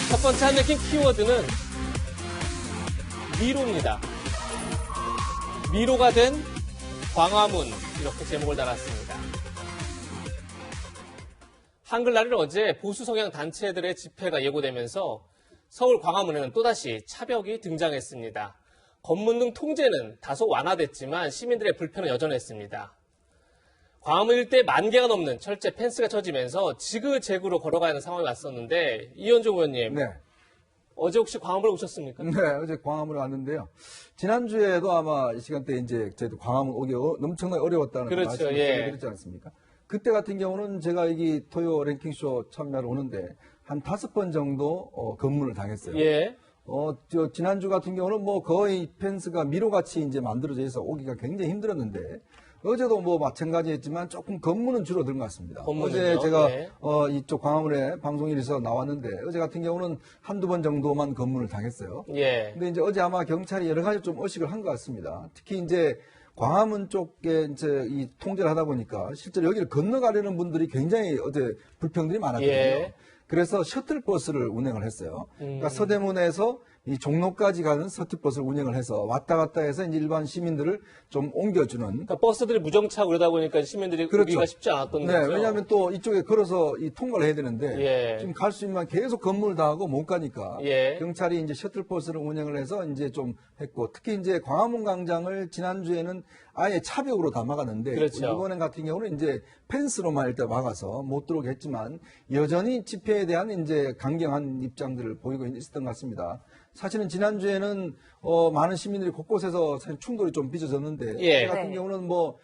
첫 번째 한맥힌 키워드는 미로입니다. 미로가 된 광화문, 이렇게 제목을 달았습니다. 한글날은 어제 보수 성향 단체들의 집회가 예고되면서 서울 광화문에는 또다시 차벽이 등장했습니다. 검문 등 통제는 다소 완화됐지만 시민들의 불편은 여전했습니다. 광화문 일대 10,000개가 넘는 철제 펜스가 쳐지면서 지그재그로 걸어가야 하는 상황이 왔었는데, 이현종 의원님, 네. 어제 혹시 광화문에 오셨습니까? 네, 어제 광화문에 왔는데요. 지난주에도 아마 이 시간대에 이제 저희도 광화문 오기 엄청나게 어려웠다는 그렇죠, 말씀을 예. 드렸지 않습니까? 그때 같은 경우는 제가 여기 토요 랭킹쇼 참여를 오는데 한 5번 정도 검문을 당했어요. 예. 지난주 같은 경우는 뭐 거의 펜스가 미로같이 이제 만들어져 있어 오기가 굉장히 힘들었는데, 어제도 뭐 마찬가지였지만 조금 검문은 줄어든 것 같습니다. 검문은요? 어제 제가 네. 이쪽 광화문에 방송일에서 나왔는데 어제 같은 경우는 한두 번 정도만 검문을 당했어요. 예. 근데 이제 어제 아마 경찰이 여러 가지 좀 의식을 한 것 같습니다. 특히 이제 광화문 쪽에 이제 이 통제를 하다 보니까 실제로 여기를 건너가려는 분들이 굉장히 어제 불평들이 많았거든요. 예. 그래서 셔틀버스를 운행을 했어요. 그러니까 서대문에서 이 종로까지 가는 셔틀버스를 운행을 해서 왔다 갔다 해서 이제 일반 시민들을 좀 옮겨주는. 그러니까 버스들이 무정차고 그러다 보니까 시민들이 그렇죠. 오기가 쉽지 않았던 네, 거죠. 왜냐하면 또 이쪽에 걸어서 이 통과를 해야 되는데 예. 지금 갈 수 있는 계속 건물을 다 하고 못 가니까 예. 경찰이 이제 셔틀버스를 운행을 해서 이제 좀 했고, 특히 이제 광화문 광장을 지난주에는 아예 차벽으로 다 막았는데 그렇죠. 이번엔 같은 경우는 이제 펜스로만 일단 막아서 못 들어오게 했지만 여전히 집회에 대한 이제 강경한 입장들을 보이고 있었던 것 같습니다. 사실은 지난주에는 많은 시민들이 곳곳에서 사실 충돌이 좀 빚어졌는데 예. 저 같은 경우는 뭐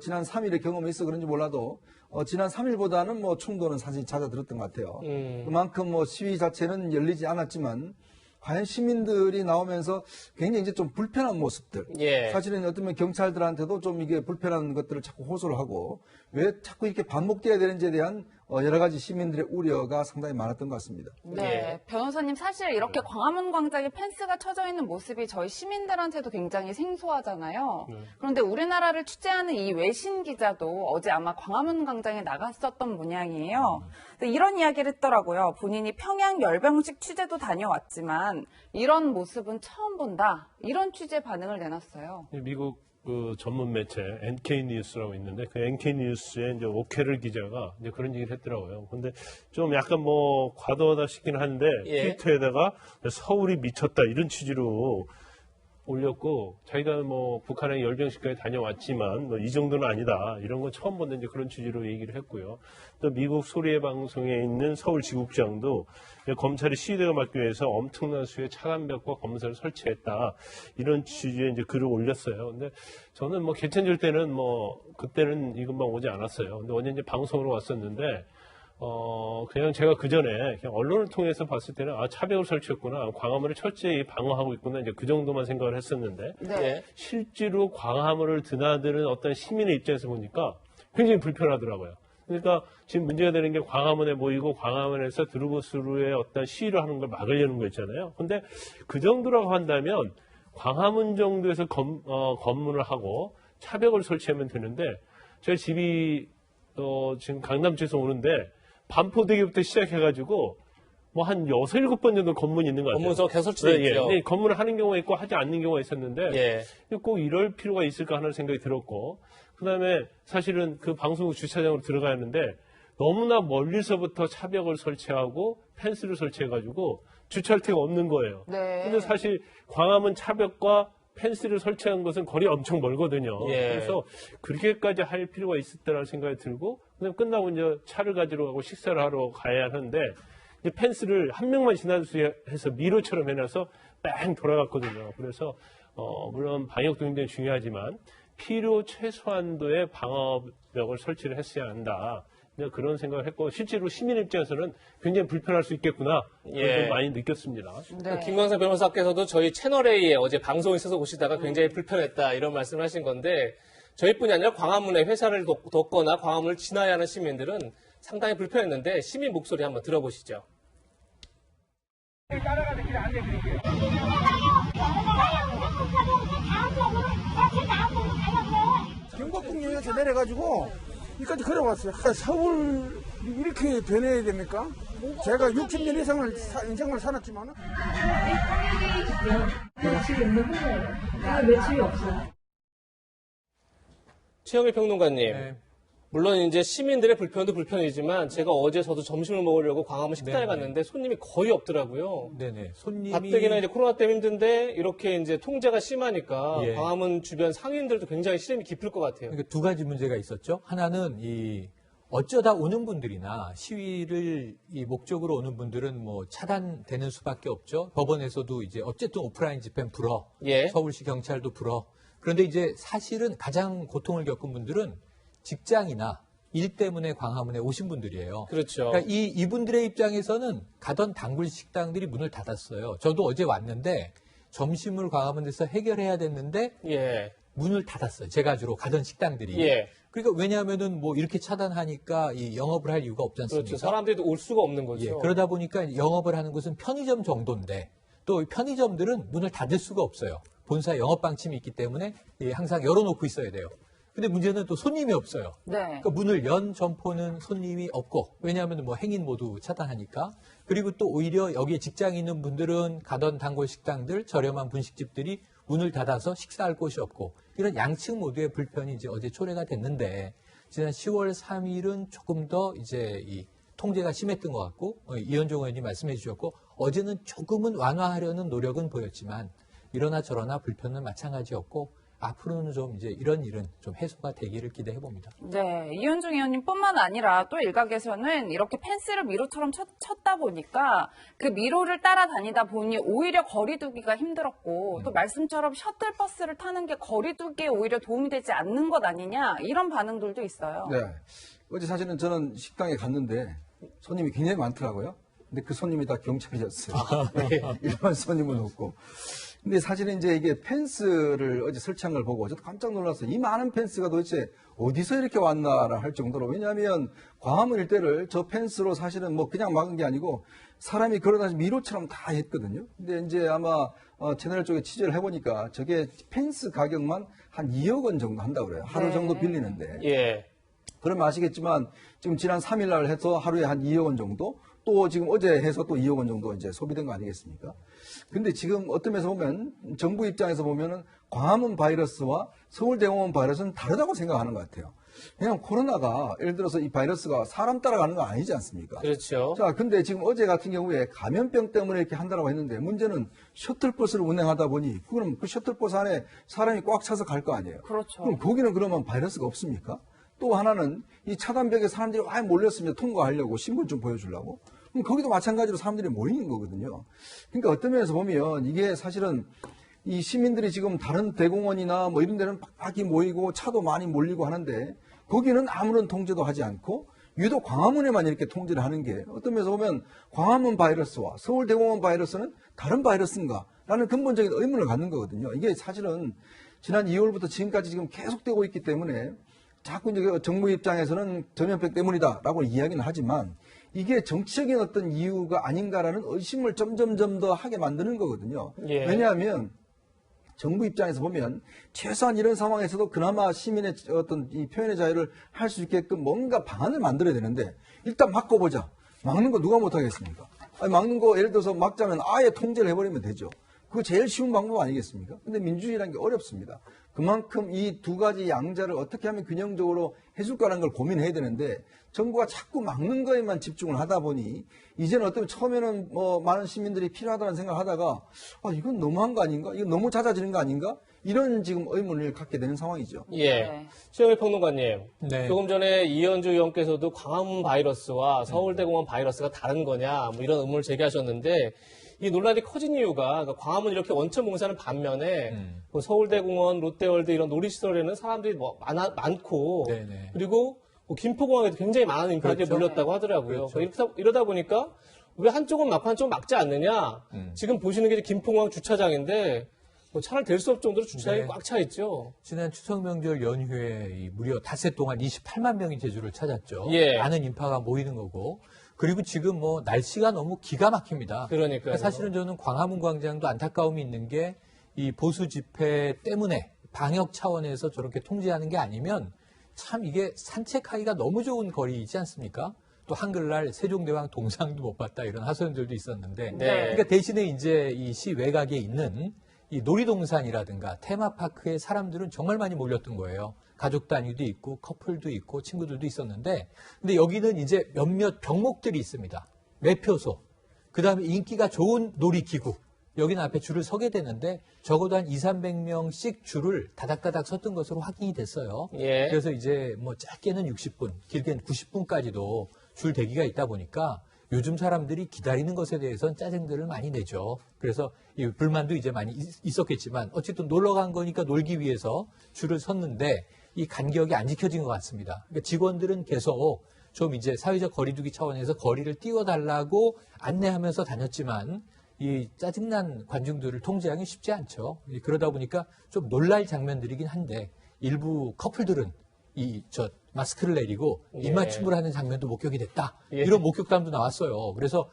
지난 3일의 경험이 있어 그런지 몰라도 지난 3일보다는 뭐 충돌은 사실 잦아들었던 것 같아요. 그만큼 뭐 시위 자체는 열리지 않았지만 과연 시민들이 나오면서 굉장히 이제 좀 불편한 모습들. 예. 사실은 어쩌면 경찰들한테도 좀 이게 불편한 것들을 자꾸 호소를 하고 왜 자꾸 이렇게 반복돼야 되는지에 대한 여러 가지 시민들의 우려가 상당히 많았던 것 같습니다. 네, 예. 변호사님 사실 이렇게 광화문 광장에 펜스가 쳐져 있는 모습이 저희 시민들한테도 굉장히 생소하잖아요. 그런데 우리나라를 취재하는 이 외신 기자도 어제 아마 광화문 광장에 나갔었던 모양이에요. 근데 이런 이야기를 했더라고요. 본인이 평양 열병식 취재도 다녀왔지만 이런 모습은 처음 본다. 이런 취재 반응을 내놨어요. 미국 그 전문 매체 NK 뉴스라고 있는데 그 NK 뉴스의 이제 오케를 기자가 이제 그런 얘기를 했더라고요. 근데 좀 약간 뭐 과도하다 싶긴 한데 예. 트위터에다가 서울이 미쳤다 이런 취지로 올렸고, 자기가 뭐 북한의 열병식까지 다녀왔지만 뭐 이 정도는 아니다 이런 건 처음 본다 이제 그런 취지로 얘기를 했고요. 또 미국 소리의 방송에 있는 서울지국장도 검찰이 시위대가 막기 위해서 엄청난 수의 차단벽과 검사를 설치했다 이런 취지의 이제 글을 올렸어요. 근데 저는 뭐 개천절 때는 뭐 그때는 이것만 오지 않았어요. 근데 어제 이제 방송으로 왔었는데 그냥 제가 그 전에 그냥 언론을 통해서 봤을 때는 차벽을 설치했구나, 광화문을 철저히 방어하고 있구나, 이제 그 정도만 생각을 했었는데 네. 실제로 광화문을 드나드는 어떤 시민의 입장에서 보니까 굉장히 불편하더라고요. 그러니까 지금 문제가 되는 게 광화문에 모이고 광화문에서 드루브스루의 어떤 시위를 하는 걸 막으려는 거 있잖아요. 근데 그 정도라고 한다면 광화문 정도에서 검문을 하고 차벽을 설치하면 되는데, 저희 집이 지금 강남 쪽에서 오는데 반포대교부터 시작해가지고 뭐 한 6, 7번 정도 검문이 있는 것 같아요. 검문소가 계속 설치되어 있죠. 네, 검문을 하는 경우가 있고 하지 않는 경우가 있었는데 예. 꼭 이럴 필요가 있을까 하는 생각이 들었고, 그다음에 사실은 그 방송국 주차장으로 들어가는데 너무나 멀리서부터 차벽을 설치하고 펜스를 설치해가지고 주차할 데가 없는 거예요. 네. 근데 사실 광화문 차벽과 펜스를 설치한 것은 거리 엄청 멀거든요. 예. 그래서 그렇게까지 할 필요가 있었다는 생각이 들고, 그다음 끝나고 이제 차를 가지러 가고 식사를 하러 가야 하는데 이제 펜스를 한 명만 지나갈 수 해서 미로처럼 해놔서 뺑 돌아갔거든요. 그래서 물론 방역도 굉장히 중요하지만 필요 최소한도의 방어벽을 설치를 했어야 한다. 그런 생각을 했고, 실제로 시민 입장에서는 굉장히 불편할 수 있겠구나. 예. 좀 많이 느꼈습니다. 네. 김광석 변호사께서도 저희 채널A에 어제 방송에 있어서 오시다가 굉장히 불편했다 이런 말씀을 하신 건데, 저희뿐이 아니라 광화문에 회사를 뒀거나 광화문을 지나야 하는 시민들은 상당히 불편했는데 시민 목소리 한번 들어보시죠. 따라가는 길이 안 돼, 그렇게. 경복궁역에서 내려가지고 여기까지 걸어왔어요. 서울 이렇게 변해야 됩니까? 제가 60년 이상을 인생을 살았지만 며칠 있는 후에 며칠이 없어요. 최영일 평론가님. 네. 물론 이제 시민들의 불편도 불편이지만 제가 어제 저도 점심을 먹으려고 광화문 식당에 네네. 갔는데 손님이 거의 없더라고요. 네네. 손님이 가뜩이나 이제 코로나 때문에 힘든데 이렇게 이제 통제가 심하니까 예. 광화문 주변 상인들도 굉장히 시름이 깊을 것 같아요. 그러니까 두 가지 문제가 있었죠. 하나는 이 어쩌다 오는 분들이나 시위를 이 목적으로 오는 분들은 뭐 차단되는 수밖에 없죠. 법원에서도 이제 어쨌든 오프라인 집회는 불어, 예. 서울시 경찰도 불어. 그런데 이제 사실은 가장 고통을 겪은 분들은 직장이나 일 때문에 광화문에 오신 분들이에요. 그렇죠. 그러니까 이분들의 입장에서는 가던 단골 식당들이 문을 닫았어요. 저도 어제 왔는데 점심을 광화문에서 해결해야 됐는데 예. 문을 닫았어요. 제가 주로 가던 식당들이. 예. 그러니까 왜냐하면은 뭐 이렇게 차단하니까 이 영업을 할 이유가 없지 않습니까? 그렇죠. 사람들이 올 수가 없는 거죠. 예, 그러다 보니까 영업을 하는 곳은 편의점 정도인데 또 편의점들은 문을 닫을 수가 없어요. 본사 영업 방침이 있기 때문에 항상 열어놓고 있어야 돼요. 근데 문제는 또 손님이 없어요. 네. 그러니까 문을 연 점포는 손님이 없고 왜냐하면 뭐 행인 모두 차단하니까 그리고 또 오히려 여기에 직장이 있는 분들은 가던 단골 식당들 저렴한 분식집들이 문을 닫아서 식사할 곳이 없고 이런 양측 모두의 불편이 이제 어제 초래가 됐는데 지난 10월 3일은 조금 더 이제 이 통제가 심했던 것 같고 이현종 의원이 말씀해 주셨고 어제는 조금은 완화하려는 노력은 보였지만 이러나 저러나 불편은 마찬가지였고 앞으로는 좀 이제 이런 일은 좀 해소가 되기를 기대해 봅니다. 네, 이현중 의원님뿐만 아니라 또 일각에서는 이렇게 펜스를 미로처럼 쳤다 보니까 그 미로를 따라다니다 보니 오히려 거리두기가 힘들었고 또 말씀처럼 셔틀버스를 타는 게 거리두기에 오히려 도움이 되지 않는 것 아니냐 이런 반응들도 있어요. 네. 어제 사실은 저는 식당에 갔는데 손님이 굉장히 많더라고요. 근데 그 손님이 다 경찰이었어요. 일반 손님은 없고. 근데 사실은 이제 이게 펜스를 어제 설치한 걸 보고 저도 깜짝 놀랐어요. 이 많은 펜스가 도대체 어디서 이렇게 왔나라 할 정도로. 왜냐하면 광화문 일대를 저 펜스로 사실은 뭐 그냥 막은 게 아니고 사람이 걸어다니면서 미로처럼 다 했거든요. 근데 이제 아마 채널 쪽에 취재를 해보니까 저게 펜스 가격만 한 2억 원 정도 한다고 그래요. 하루 정도 빌리는데. 예. 그러면 아시겠지만 지금 지난 3일 날 해서 하루에 한 2억 원 정도 또 지금 어제 해서 또 2억 원 정도 이제 소비된 거 아니겠습니까? 근데 지금 어떤 면에서 보면 정부 입장에서 보면은 광화문 바이러스와 서울대공원 바이러스는 다르다고 생각하는 것 같아요. 왜냐하면 코로나가 예를 들어서 이 바이러스가 사람 따라가는 거 아니지 않습니까? 그렇죠. 자, 근데 지금 어제 같은 경우에 감염병 때문에 이렇게 한다고 했는데 문제는 셔틀버스를 운행하다 보니 그럼 그 셔틀버스 안에 사람이 꽉 차서 갈 거 아니에요? 그렇죠. 그럼 거기는 그러면 바이러스가 없습니까? 또 하나는 이 차단벽에 사람들이 많이 몰렸으면 통과하려고 신분증 보여주려고. 그럼 거기도 마찬가지로 사람들이 모이는 거거든요. 그러니까 어떤 면에서 보면 이게 사실은 이 시민들이 지금 다른 대공원이나 뭐 이런 데는 빡빡이 모이고 차도 많이 몰리고 하는데 거기는 아무런 통제도 하지 않고 유독 광화문에만 이렇게 통제를 하는 게 어떤 면에서 보면 광화문 바이러스와 서울대공원 바이러스는 다른 바이러스인가? 라는 근본적인 의문을 갖는 거거든요. 이게 사실은 지난 2월부터 지금까지 지금 계속되고 있기 때문에 자꾸 이제 정부 입장에서는 전염병 때문이다라고 이야기는 하지만 이게 정치적인 어떤 이유가 아닌가라는 의심을 점점점 더 하게 만드는 거거든요. 예. 왜냐하면 정부 입장에서 보면 최소한 이런 상황에서도 그나마 시민의 어떤 이 표현의 자유를 할 수 있게끔 뭔가 방안을 만들어야 되는데 일단 막고보자. 막는 거 누가 못하겠습니까? 아니, 막는 거 예를 들어서 막자면 아예 통제를 해버리면 되죠. 그거 제일 쉬운 방법 아니겠습니까? 근데 민주주의라는 게 어렵습니다. 그만큼 이 두 가지 양자를 어떻게 하면 균형적으로 해줄까라는 걸 고민해야 되는데 정부가 자꾸 막는 거에만 집중을 하다 보니 이제는 어쩌면 처음에는 뭐 많은 시민들이 필요하다는 생각을 하다가 이건 너무한 거 아닌가? 이건 너무 잦아지는 거 아닌가? 이런 지금 의문을 갖게 되는 상황이죠. 예. 네. 최영일 평론가님. 네. 조금 전에 이현주 의원께서도 광화문 바이러스와 서울대공원 바이러스가 다른 거냐 뭐 이런 의문을 제기하셨는데 이 논란이 커진 이유가 그러니까 광화문 이렇게 원천 봉사하는 반면에 뭐 서울대공원, 롯데월드 이런 놀이시설에는 사람들이 뭐 많고 네네. 그리고 뭐 김포공항에도 굉장히 많은 인파가 그렇죠. 몰렸다고 하더라고요. 그렇죠. 이러다 보니까 왜 한쪽은 막고 한쪽은 막지 않느냐. 지금 보시는 게 이제 김포공항 주차장인데 뭐 차를 댈 수 없을 정도로 주차장이 네. 꽉 차 있죠. 지난 추석 명절 연휴에 무려 닷새 동안 28만 명이 제주를 찾았죠. 예. 많은 인파가 모이는 거고. 그리고 지금 뭐 날씨가 너무 기가 막힙니다. 그러니까요. 사실은 저는 광화문 광장도 안타까움이 있는 게 이 보수 집회 때문에 방역 차원에서 저렇게 통제하는 게 아니면 참 이게 산책하기가 너무 좋은 거리이지 않습니까? 또 한글날 세종대왕 동상도 못 봤다 이런 하소연들도 있었는데 네. 그러니까 대신에 이제 이 시 외곽에 있는 이 놀이동산이라든가 테마파크에 사람들은 정말 많이 몰렸던 거예요. 가족 단위도 있고 커플도 있고 친구들도 있었는데 근데 여기는 이제 몇몇 병목들이 있습니다. 매표소, 그다음에 인기가 좋은 놀이기구 여기는 앞에 줄을 서게 되는데 적어도 한 200~300명씩 줄을 다닥다닥 섰던 것으로 확인이 됐어요. 예. 그래서 이제 뭐 짧게는 60분, 길게는 90분까지도 줄 대기가 있다 보니까 요즘 사람들이 기다리는 것에 대해서는 짜증들을 많이 내죠. 그래서 이 불만도 이제 많이 있었겠지만 어쨌든 놀러 간 거니까 놀기 위해서 줄을 섰는데 이 간격이 안 지켜진 것 같습니다. 그러니까 직원들은 계속 좀 이제 사회적 거리두기 차원에서 거리를 띄워달라고 안내하면서 다녔지만 이 짜증난 관중들을 통제하기 쉽지 않죠. 그러다 보니까 좀 놀랄 장면들이긴 한데 일부 커플들은 마스크를 내리고 입맞춤을 하는 장면도 목격이 됐다. 예. 이런 목격담도 나왔어요. 그래서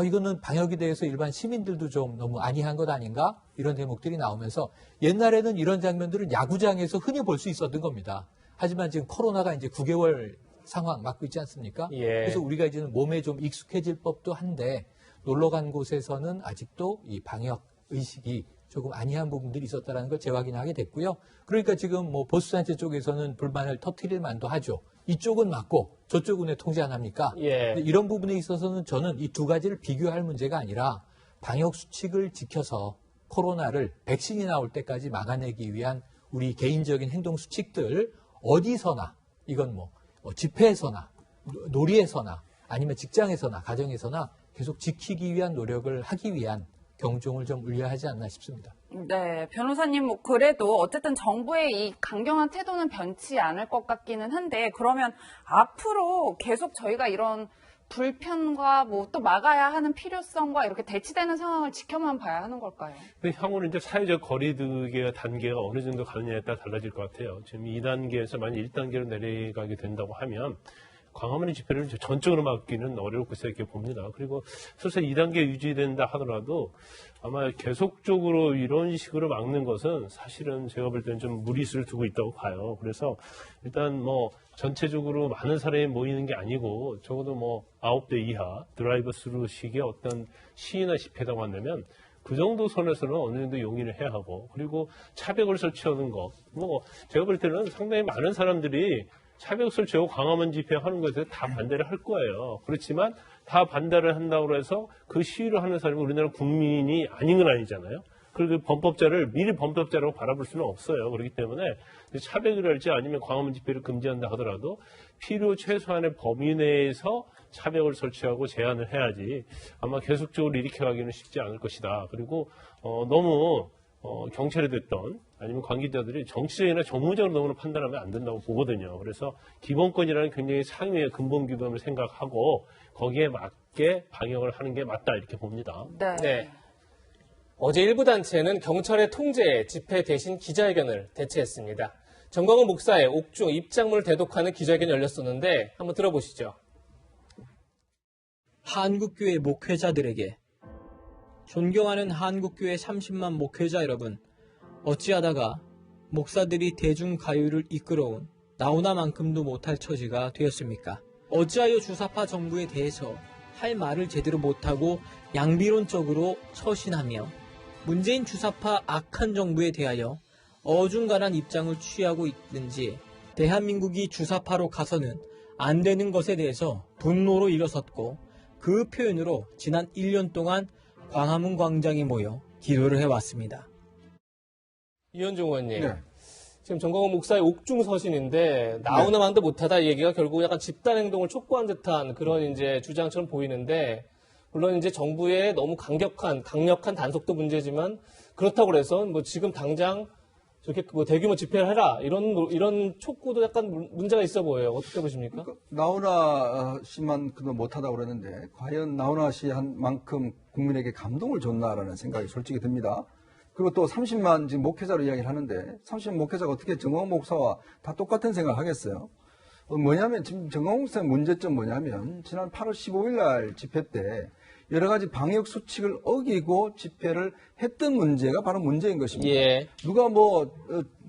이거는 방역에 대해서 일반 시민들도 좀 너무 안이한 것 아닌가? 이런 대목들이 나오면서 옛날에는 이런 장면들을 야구장에서 흔히 볼 수 있었던 겁니다. 하지만 지금 코로나가 이제 9개월 상황 맞고 있지 않습니까? 예. 그래서 우리가 이제는 몸에 좀 익숙해질 법도 한데 놀러 간 곳에서는 아직도 이 방역 의식이 조금 안이한 부분들이 있었다는 걸 재확인하게 됐고요. 그러니까 지금 뭐 보수단체 쪽에서는 불만을 터뜨릴 만도 하죠. 이쪽은 맞고 저쪽은 왜 통제 안 합니까? 예. 근데 이런 부분에 있어서는 저는 이 두 가지를 비교할 문제가 아니라 방역 수칙을 지켜서 코로나를 백신이 나올 때까지 막아내기 위한 우리 개인적인 행동 수칙들 어디서나 이건 뭐 집회에서나 놀이에서나 아니면 직장에서나 가정에서나 계속 지키기 위한 노력을 하기 위한 경종을 좀 울려야 하지 않나 싶습니다. 네, 변호사님, 뭐, 그래도 어쨌든 정부의 이 강경한 태도는 변치 않을 것 같기는 한데, 그러면 앞으로 계속 저희가 이런 불편과 뭐 또 막아야 하는 필요성과 이렇게 대치되는 상황을 지켜만 봐야 하는 걸까요? 근데 향후는 이제 사회적 거리두기 단계가 어느 정도 가느냐에 따라 달라질 것 같아요. 지금 2단계에서 만약 1단계로 내려가게 된다고 하면 광화문의 집회를 전적으로 막기는 어려울 것이다 이렇게 봅니다. 그리고 설사 2단계 유지된다 하더라도 아마 계속적으로 이런 식으로 막는 것은 사실은 제가 볼 때는 좀 무리수를 두고 있다고 봐요. 그래서 일단 뭐 전체적으로 많은 사람이 모이는 게 아니고 적어도 뭐 9대 이하 드라이브 스루식의 어떤 시위나 집회라고 한다면 그 정도 선에서는 어느 정도 용인을 해야 하고 그리고 차벽을 설치하는 거 뭐 제가 볼 때는 상당히 많은 사람들이 차벽 설치하고 광화문 집회하는 것에 다 반대를 할 거예요. 그렇지만 다 반대를 한다고 해서 그 시위를 하는 사람이 우리나라 국민이 아닌 건 아니잖아요. 그리고 범법자를 미리 범법자라고 바라볼 수는 없어요. 그렇기 때문에 차벽을 할지 아니면 광화문 집회를 금지한다 하더라도 필요 최소한의 범위 내에서 차벽을 설치하고 제한을 해야지 아마 계속적으로 이렇게 가기는 쉽지 않을 것이다. 그리고 너무 경찰이 됐던 아니면 관계자들이 정치적이나 정무적으로 너무나 판단하면 안 된다고 보거든요. 그래서 기본권이라는 굉장히 상위의 근본 기본을 생각하고 거기에 맞게 방역을 하는 게 맞다 이렇게 봅니다. 네. 네. 어제 일부 단체는 경찰의 통제에 집회 대신 기자회견을 개최했습니다. 정광훈 목사의 옥중 입장문을 대독하는 기자회견이 열렸었는데 한번 들어보시죠. 한국교회 목회자들에게 존경하는 한국교회 30만 목회자 여러분, 어찌하다가 목사들이 대중가요를 이끌어온 나오나만큼도 못할 처지가 되었습니까? 어찌하여 주사파 정부에 대해서 할 말을 제대로 못하고 양비론적으로 처신하며 문재인 주사파 악한 정부에 대하여 어중간한 입장을 취하고 있는지 대한민국이 주사파로 가서는 안 되는 것에 대해서 분노로 일어섰고 그 표현으로 지난 1년 동안 광화문 광장에 모여 기도를 해왔습니다. 이현종 의원님. 네. 지금 정광훈 목사의 옥중 서신인데 나오나 만도 못하다 이 얘기가 결국 약간 집단 행동을 촉구한 듯한 그런 이제 주장처럼 보이는데 물론 이제 정부의 너무 강력한 단속도 문제지만 그렇다고 해서 뭐 지금 당장 저렇게 뭐 대규모 집회를 해라 이런 촉구도 약간 문제가 있어 보여요. 어떻게 보십니까? 나훈아 씨만 못하다고 그러는데 과연 나훈아 씨 한 만큼 국민에게 감동을 줬나라는 생각이 솔직히 듭니다. 그리고 또 30만 지금 목회자로 이야기를 하는데 30만 목회자가 어떻게 정광훈 목사와 다 똑같은 생각을 하겠어요? 뭐냐면 지금 정광훈 목사의 문제점 뭐냐면 지난 8월 15일 날 집회 때 여러 가지 방역 수칙을 어기고 집회를 했던 문제가 바로 문제인 것입니다. 예. 누가 뭐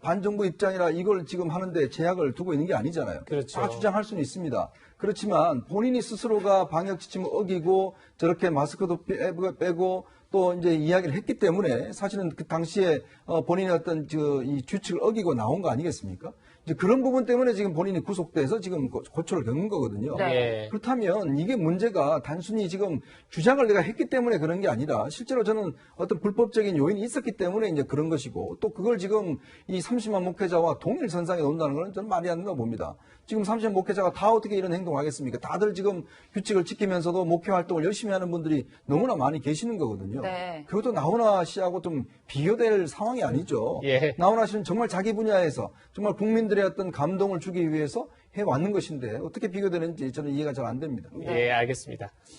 반정부 입장이라 이걸 지금 하는데 제약을 두고 있는 게 아니잖아요. 그렇죠. 다 주장할 수는 있습니다. 그렇지만 본인이 스스로가 방역 지침을 어기고 저렇게 마스크도 빼고 또 이제 이야기를 했기 때문에 사실은 그 당시에 본인의 어떤 이 규칙을 어기고 나온 거 아니겠습니까? 이제 그런 부분 때문에 지금 본인이 구속돼서 지금 고초를 겪는 거거든요. 네. 그렇다면 이게 문제가 단순히 지금 주장을 내가 했기 때문에 그런 게 아니라 실제로 저는 어떤 불법적인 요인이 있었기 때문에 이제 그런 것이고 또 그걸 지금 이 30만 목회자와 동일선상에 놓는다는 건 저는 말이 안 된다고 봅니다. 지금 30만 목회자가 다 어떻게 이런 행동을 하겠습니까? 다들 지금 규칙을 지키면서도 목회 활동을 열심히 하는 분들이 너무나 많이 계시는 거거든요. 네. 그것도 나훈아 씨하고 좀 비교될 상황이 아니죠. 예. 나훈아 씨는 정말 자기 분야에서 정말 국민들의 어떤 감동을 주기 위해서 해왔는 것인데 어떻게 비교되는지 저는 이해가 잘 안 됩니다. 예, 알겠습니다.